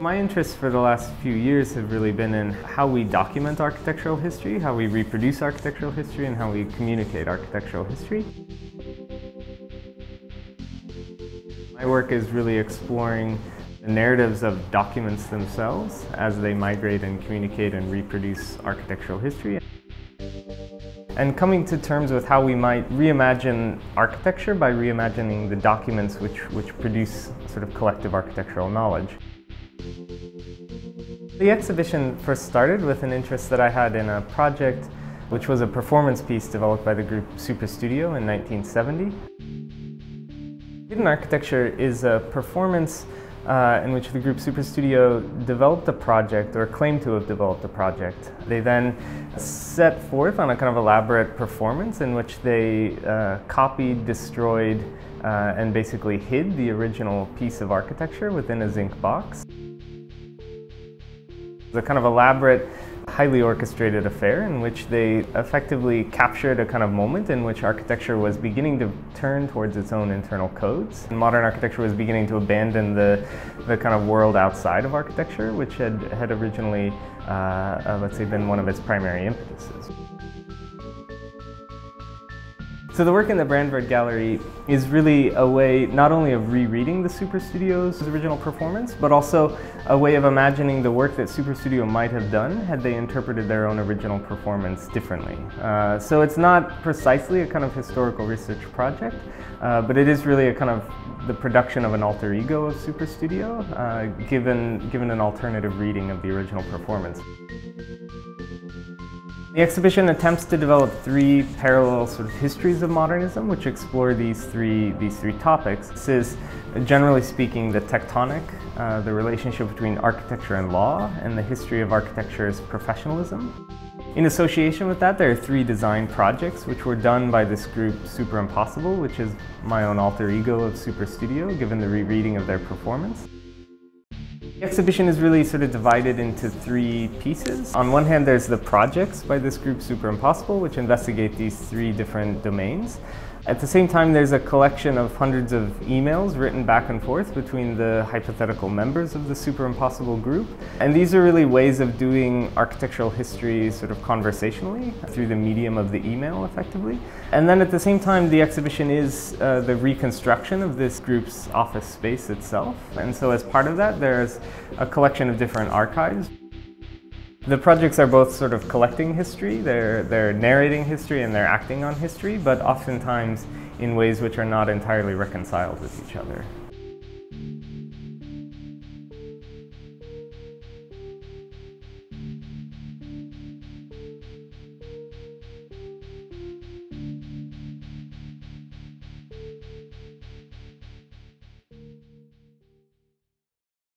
My interests for the last few years have really been in how we document architectural history, how we reproduce architectural history, and how we communicate architectural history. My work is really exploring the narratives of documents themselves as they migrate and communicate and reproduce architectural history, and coming to terms with how we might reimagine architecture by reimagining the documents which produce sort of collective architectural knowledge. The exhibition first started with an interest that I had in a project which was a performance piece developed by the group Superstudio in 1970. Hidden architecture is a performance in which the group Superstudio developed a project, or claimed to have developed a project. They then set forth on a kind of elaborate performance in which they copied, destroyed, and basically hid the original piece of architecture within a zinc box. It was a kind of elaborate, highly orchestrated affair in which they effectively captured a kind of moment in which architecture was beginning to turn towards its own internal codes. And modern architecture was beginning to abandon the kind of world outside of architecture, which had originally, let's say, been one of its primary impetuses. So the work in the Banvard gallery is really a way not only of rereading the Superstudio's original performance, but also a way of imagining the work that Superstudio might have done had they interpreted their own original performance differently. So it's not precisely a kind of historical research project, but it is really a kind of the production of an alter ego of Superstudio, given an alternative reading of the original performance. The exhibition attempts to develop three parallel sort of histories of modernism, which explore these three topics. This is, generally speaking, the tectonic, the relationship between architecture and law, and the history of architecture's professionalism. In association with that, there are three design projects which were done by this group Superimpossible, which is my own alter ego of Superstudio, given the rereading of their performance. The exhibition is really sort of divided into three pieces. On one hand, there's the projects by this group Superimpossible, which investigate these three different domains. At the same time, there's a collection of hundreds of emails written back and forth between the hypothetical members of the Superimpossible group. And these are really ways of doing architectural history sort of conversationally through the medium of the email, effectively. And then at the same time, the exhibition is the reconstruction of this group's office space itself. And so as part of that, there's a collection of different archives. The projects are both sort of collecting history, they're narrating history and they're acting on history, but oftentimes in ways which are not entirely reconciled with each other.